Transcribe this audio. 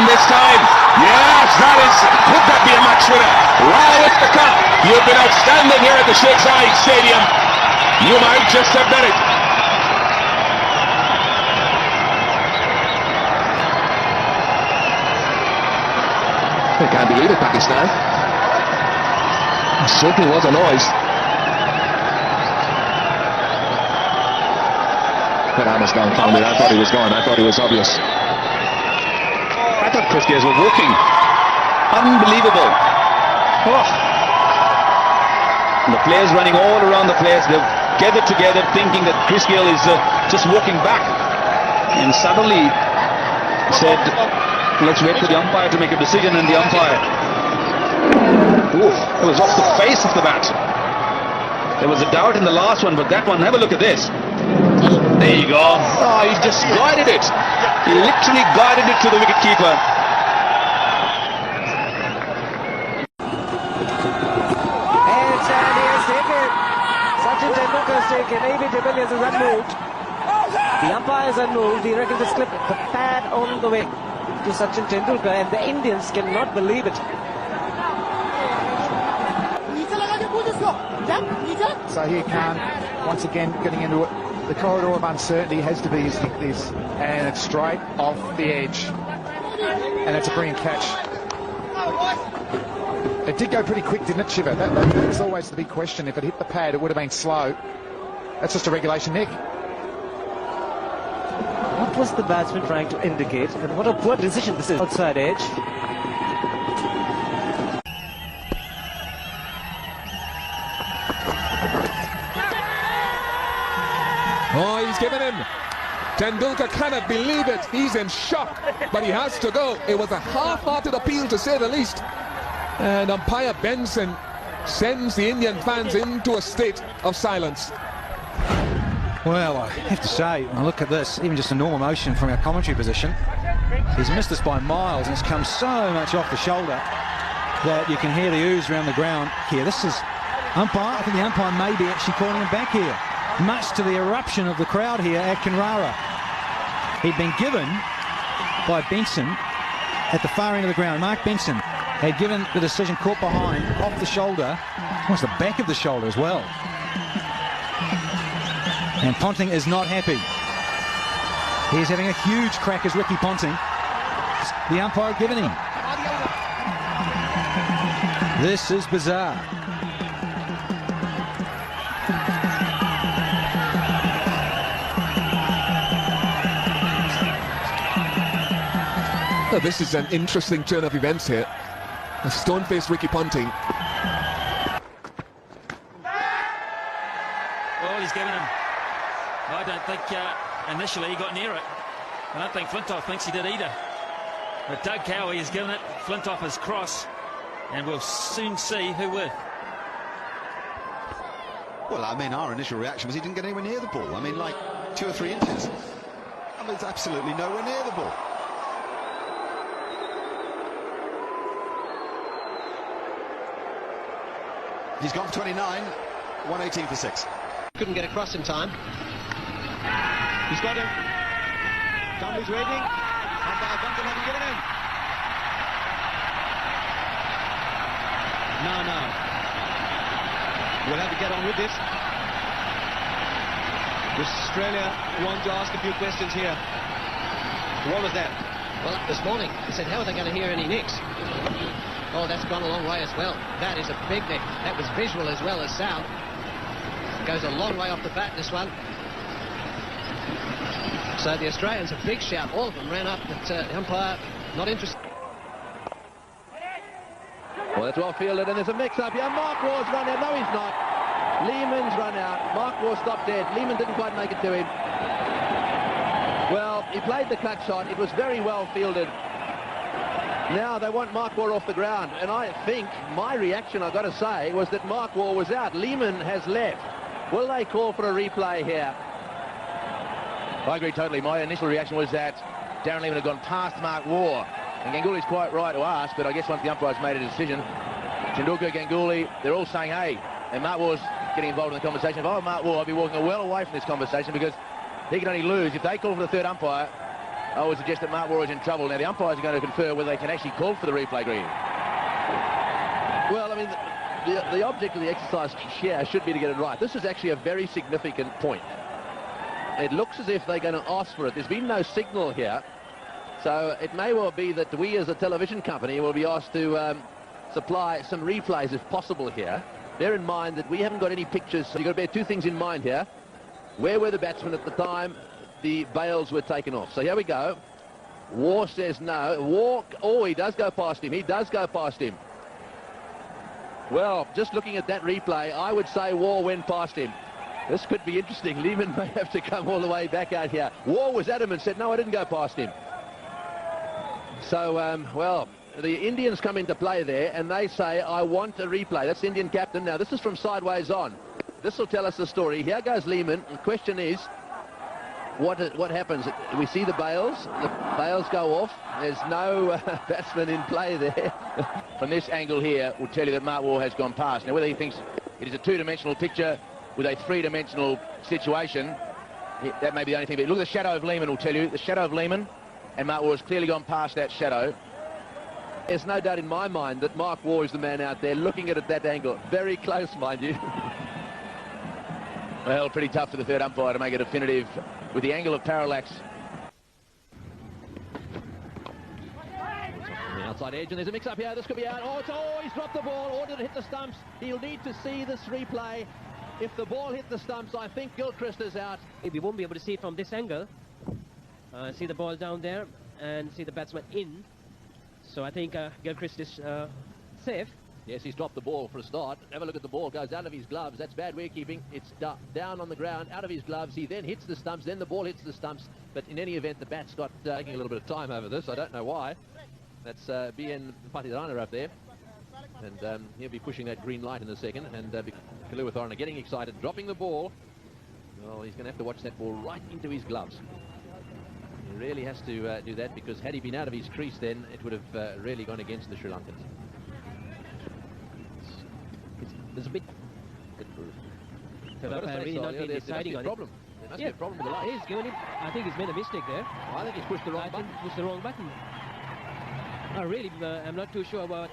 England this time. Yes, could that be a match winner? Wow, it's the cup. You've been outstanding here at the Sheikh Zayed Stadium. You might just have done it. They can't believe it, Pakistan. It certainly was a noise. But Hamas dumbfounded. I thought he was gone. I thought he was obvious. I thought Chris Gayle was walking. Unbelievable. Oh. The players running all around the place. They've gathered together thinking that Chris Gayle is just walking back. And suddenly said, let's wait for the umpire to make a decision, and the umpire, it was off the face of the bat. There was a doubt in the last one, but that one, have a look at this. There you go. Oh, he just guided it. He literally guided it to the wicketkeeper. And he has taken. Sachin Tendulkar has taken. A.B. de Villiers is unmoved. The umpire is unmoved. He reckons it's clipped the pad on the way to Sachin Tendulkar, and the Indians cannot believe it. Zahir Khan once again getting into the corridor of uncertainty. Has to be his this, and it's straight off the edge, and it's a brilliant catch. It did go pretty quick, didn't it, Shiva? That was always the big question. If it hit the pad, it would have been slow. That's just a regulation, Nick. What was the batsman trying to indicate? And what a poor decision this is. Outside edge. Oh, he's given him. Tendulkar cannot believe it. He's in shock, but he has to go. It was a half-hearted appeal, to say the least. And umpire Benson sends the Indian fans into a state of silence. Well, I have to say, when I look at this, even just a normal motion from our commentary position, he's missed this by miles, and it's come so much off the shoulder that you can hear the ooze around the ground here. This is umpire. I think the umpire may be actually calling him back here, much to the eruption of the crowd here at Kinrara. He'd been given by Benson at the far end of the ground. Mark Benson had given the decision caught behind, off the shoulder, almost the back of the shoulder as well. And Ponting is not happy. He's having a huge crack as Ricky Ponting. The umpire given him. This is bizarre. Well, this is an interesting turn of events here. A stone-faced Ricky Ponting. Well, he's given him. I don't think initially he got near it. I don't think Flintoff thinks he did either. But Doug Cowie has given it. Flintoff has crossed, and we'll soon see who will. Well, I mean, our initial reaction was he didn't get anywhere near the ball. I mean, like 2 or 3 inches. I mean, it's absolutely nowhere near the ball. He's gone for 29, 118 for 6. Couldn't get across in time. He's got him. Dunley's waiting. Umpire Bunton hasn't given him. No. We'll have to get on with this. Australia want to ask a few questions here. What was that? Well, this morning, I said, how are they going to hear any nicks? Oh, that's gone a long way as well. That is a big nick. That was visual as well as sound. Goes a long way off the bat, this one. So the Australians, a big shout. All of them ran up, but the umpire not interested. Well, it's well fielded, and there's a mix-up here. Mark Waugh's run out. No, he's not. Lehman's run out. Mark Waugh stopped dead. Lehman didn't quite make it to him. Well, he played the cut shot. It was very well fielded. Now they want Mark Waugh off the ground, and I think my reaction, I've got to say, was that Mark Waugh was out. Lehman has left. Will they call for a replay here? I agree totally. My initial reaction was that Darren Lehman had gone past Mark Waugh. And Ganguly's quite right to ask, but I guess once the umpire's made a decision, Tendulkar, Ganguly, they're all saying, hey, and Mark Waugh's getting involved in the conversation. If I were Mark Waugh, I'd be walking well away from this conversation, because he can only lose. If they call for the third umpire, I would suggest that Mark Waugh is in trouble. Now, the umpires are going to confer whether they can actually call for the replay, Green. Well, I mean, the object of the exercise here should be to get it right. This is actually a very significant point. It looks as if they're going to ask for it. There's been no signal here. So it may well be that we as a television company will be asked to supply some replays if possible here. Bear in mind that we haven't got any pictures. So you've got to bear two things in mind here. Where were the batsmen at the time the bails were taken off? So here we go. Waugh says no. Waugh, oh, he does go past him. He does go past him. Well, just looking at that replay, I would say Waugh went past him. This could be interesting. Lehman may have to come all the way back out here. Waugh was adamant, said, no, I didn't go past him. So, well, the Indians come into play there, and they say, I want a replay. That's the Indian captain. Now, this is from sideways on. This will tell us the story. Here goes Lehman. The question is, what happens? We see the bails. The bails go off. There's no batsman in play there. From this angle here, will tell you that Mark Waugh has gone past. Now, whether he thinks it is a two-dimensional picture with a three-dimensional situation, that may be the only thing. But look at the shadow of Lehman, will tell you. The shadow of Lehman, and Mark Waugh has clearly gone past that shadow. There's no doubt in my mind that Mark Waugh is the man out there looking at it at that angle. Very close, mind you. Well, pretty tough for the third umpire to make a definitive with the angle of parallax. The outside edge, and there's a mix-up here. This could be out. Oh, he's dropped the ball. Or did it hit the stumps? He'll need to see this replay. If the ball hit the stumps, I think Gilchrist is out. We won't be able to see it from this angle. See the ball down there and see the batsman in. So I think Gilchrist is safe. Yes, he's dropped the ball for a start. Have a look at the ball. Goes out of his gloves. That's bad wicketkeeping. It's down on the ground, out of his gloves. He then hits the stumps. Then the ball hits the stumps. But in any event, the bat's got taking a little bit of time over this. I don't know why. That's BN Patidharana up there. And he'll be pushing that green light in a second. And Kaluwitharana getting excited, dropping the ball. Well, he's going to have to watch that ball right into his gloves. He really has to do that, because had he been out of his crease then, it would have really gone against the Sri Lankans. There's a bit... Really not been deciding on it. There must be a problem with the light. He's given it. I think he's made a mistake there. I think he's pushed the wrong button. Pushed the wrong button. Really, I'm not too sure about